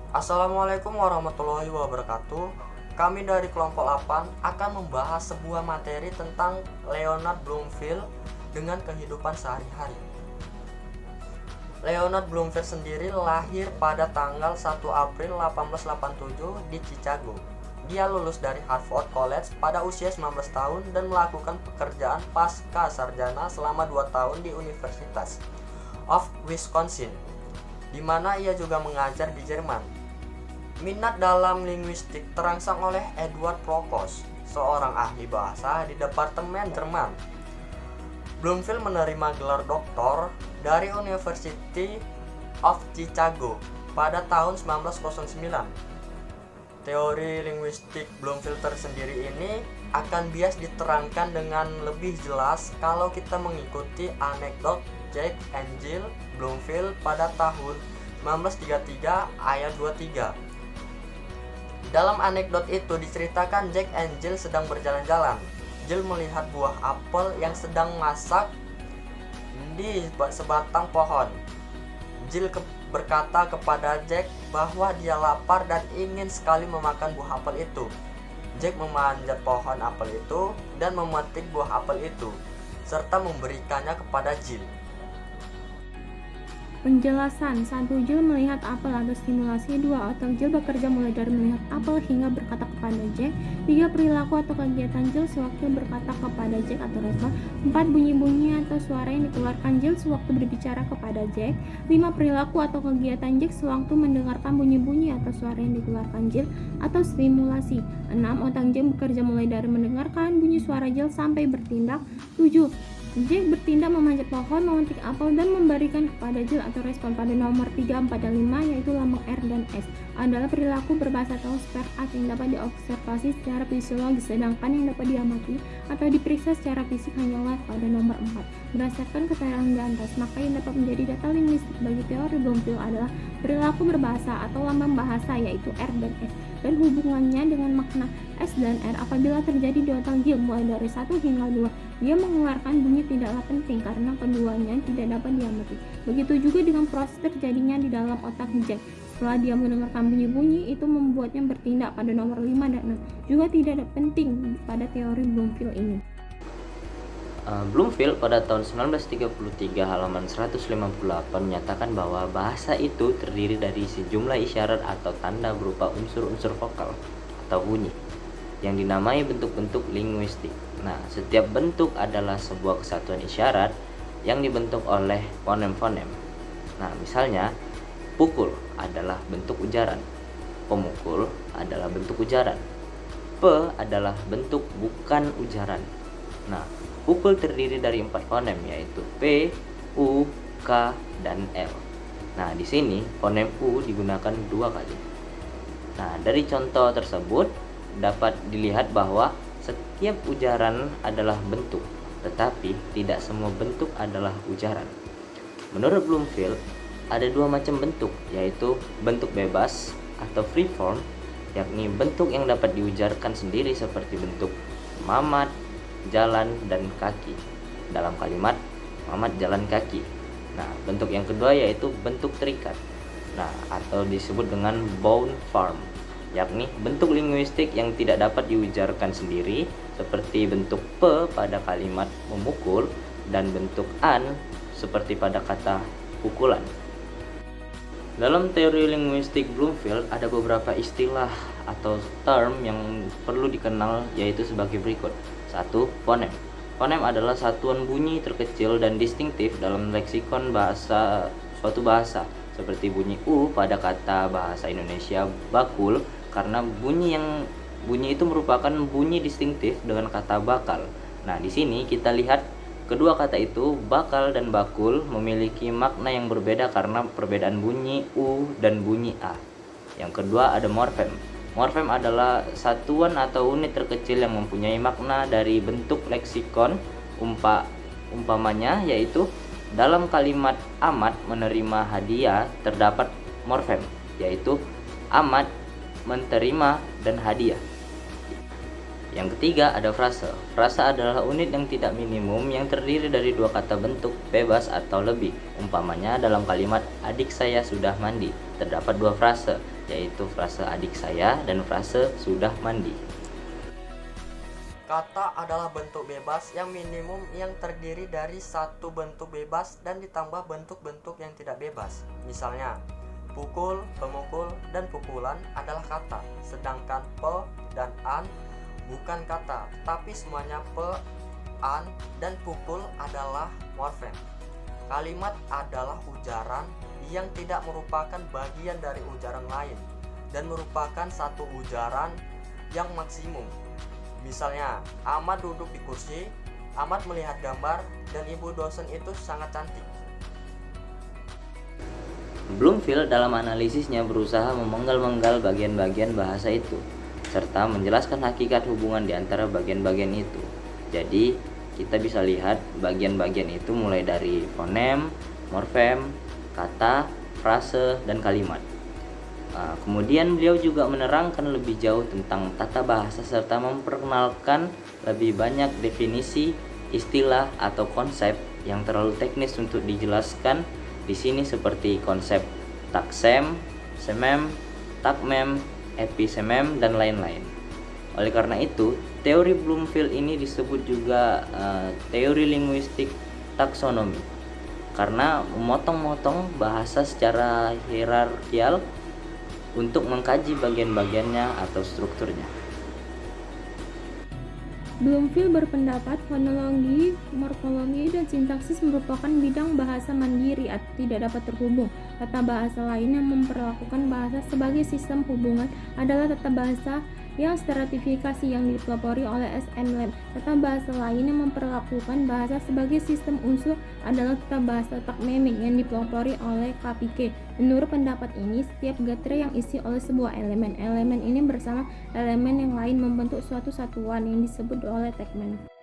Assalamualaikum warahmatullahi wabarakatuh. Kami dari kelompok 8 akan membahas sebuah materi tentang Leonard Bloomfield dengan kehidupan sehari-hari. Leonard Bloomfield sendiri lahir pada tanggal 1 April 1887 di Chicago. Dia lulus dari Harvard College pada usia 19 tahun dan melakukan pekerjaan pasca sarjana selama 2 tahun di Universitas of Wisconsin, di mana ia juga mengajar di Jerman. Minat dalam linguistik terangsang oleh Edward Prokos, seorang ahli bahasa di Departemen Jerman. Bloomfield menerima gelar doktor dari University of Chicago pada tahun 1909. Teori linguistik Bloomfield tersendiri ini akan bias diterangkan dengan lebih jelas kalau kita mengikuti anekdot Jack and Jill Bloomfield pada tahun 1933 ayat 23. Dalam anekdot itu diceritakan Jack and Jill sedang berjalan-jalan. Jill melihat buah apel yang sedang masak di sebatang pohon. Jill berkata kepada Jack bahwa dia lapar dan ingin sekali memakan buah apel itu. Jack memanjat pohon apel itu dan memetik buah apel itu, serta memberikannya kepada Jill. Penjelasan 1. Jill melihat apel atau stimulasi. 2. Otak Jill bekerja mulai dari melihat apel hingga berkata kepada Jack. 3. Perilaku atau kegiatan Jill sewaktu berkata kepada Jack atau respon. 4. Bunyi-bunyi atau suara yang dikeluarkan Jill sewaktu berbicara kepada Jack. 5. Perilaku atau kegiatan Jack sewaktu mendengarkan bunyi-bunyi atau suara yang dikeluarkan Jill atau stimulasi. 6. Otak Jack bekerja mulai dari mendengarkan bunyi suara Jill sampai bertindak. 7. Jack bertindak memanjat pohon, memetik apel, dan memberikan kepada Jill atau respon. Pada nomor 3, 4, dan 5, yaitu lambang R dan S, adalah perilaku berbahasa atau speak out yang dapat diobservasi secara fisiologis, sedangkan yang dapat diamati atau diperiksa secara fisik hanyalah pada nomor 4. Berdasarkan keterangan di atas, maka yang dapat menjadi data linguistik bagi teori Bloomfield adalah perilaku berbahasa atau lambang bahasa, yaitu R dan S, dan hubungannya dengan makna S dan R apabila terjadi di otak Jill mulai dari 1 hingga 2. Dia mengeluarkan bunyi tidaklah penting karena keduanya tidak dapat diamati. Begitu juga dengan proses terjadinya di dalam otak Jack. Setelah dia mendengarkan bunyi-bunyi, itu membuatnya bertindak pada nomor 5 dan 6. Juga tidak penting pada teori Bloomfield ini. Bloomfield pada tahun 1933 halaman 158 menyatakan bahwa bahasa itu terdiri dari sejumlah isyarat atau tanda berupa unsur-unsur vokal atau bunyi yang dinamai bentuk-bentuk linguistik. Nah, setiap bentuk adalah sebuah kesatuan isyarat yang dibentuk oleh fonem-fonem. Nah, misalnya, pukul adalah bentuk ujaran, pemukul adalah bentuk ujaran, P adalah bentuk bukan ujaran. Nah, pukul terdiri dari 4 fonem, yaitu P, U, K, dan L. Nah, di sini fonem U digunakan 2 kali. Nah, dari contoh tersebut dapat dilihat bahwa setiap ujaran adalah bentuk, tetapi tidak semua bentuk adalah ujaran. Menurut Bloomfield, ada 2 macam bentuk, yaitu bentuk bebas atau free form, yakni bentuk yang dapat diujarkan sendiri seperti bentuk mamat, jalan, dan kaki dalam kalimat mamat jalan kaki. Nah, bentuk yang kedua yaitu bentuk terikat, atau disebut dengan bound form, yakni bentuk linguistik yang tidak dapat diujarkan sendiri seperti bentuk P pada kalimat memukul dan bentuk an seperti pada kata pukulan. Dalam teori linguistik Bloomfield ada beberapa istilah atau term yang perlu dikenal, yaitu sebagai berikut. 1. Fonem. Fonem adalah satuan bunyi terkecil dan distintif dalam leksikon suatu bahasa, seperti bunyi U pada kata bahasa Indonesia bakul, karena bunyi itu merupakan bunyi distintif dengan kata bakal. Nah, di sini kita lihat kedua kata itu, bakal dan bakul, memiliki makna yang berbeda karena perbedaan bunyi U dan bunyi A. Yang kedua ada morfem. Morfem adalah satuan atau unit terkecil yang mempunyai makna dari bentuk leksikon. Umpamanya yaitu dalam kalimat amat menerima hadiah terdapat morfem, yaitu amat, menerima, dan hadiah. Yang ketiga ada frase. Frase adalah unit yang tidak minimum yang terdiri dari dua kata bentuk bebas atau lebih. Umpamanya dalam kalimat adik saya sudah mandi, terdapat dua frase, yaitu frase adik saya dan frase sudah mandi. Kata adalah bentuk bebas yang minimum yang terdiri dari satu bentuk bebas dan ditambah bentuk-bentuk yang tidak bebas. Misalnya, pukul, pemukul, dan pukulan adalah kata, sedangkan pe dan an bukan kata, tapi semuanya pe, an, dan pukul adalah morfem. Kalimat adalah ujaran yang tidak merupakan bagian dari ujaran lain dan merupakan satu ujaran yang maksimum. Misalnya, Ahmad duduk di kursi, Ahmad melihat gambar, dan ibu dosen itu sangat cantik. Bloomfield dalam analisisnya berusaha memenggal-menggal bagian-bagian bahasa itu, serta menjelaskan hakikat hubungan di antara bagian-bagian itu. Jadi, kita bisa lihat bagian-bagian itu mulai dari fonem, morfem, kata, frase, dan kalimat. Kemudian beliau juga menerangkan lebih jauh tentang tata bahasa serta memperkenalkan lebih banyak definisi, istilah, atau konsep yang terlalu teknis untuk dijelaskan di sini seperti konsep taksem, semem, takmem, episemem, dan lain-lain. Oleh karena itu, teori Bloomfield ini disebut juga teori linguistik taksonomi karena memotong-motong bahasa secara hierarkial untuk mengkaji bagian-bagiannya atau strukturnya. Bloomfield berpendapat fonologi, morfologi, dan sintaksis merupakan bidang bahasa mandiri atau tidak dapat terhubung. Tata bahasa lain yang memperlakukan bahasa sebagai sistem hubungan adalah tata bahasa yang stratifikasi yang dipelopori oleh S.M. Lem. Tata bahasa lain yang memperlakukan bahasa sebagai sistem unsur adalah tata bahasa takmemik yang dipelopori oleh Kapike. Menurut pendapat ini, setiap gatre yang isi oleh sebuah elemen ini bersama elemen yang lain membentuk suatu satuan yang disebut oleh Tekmen.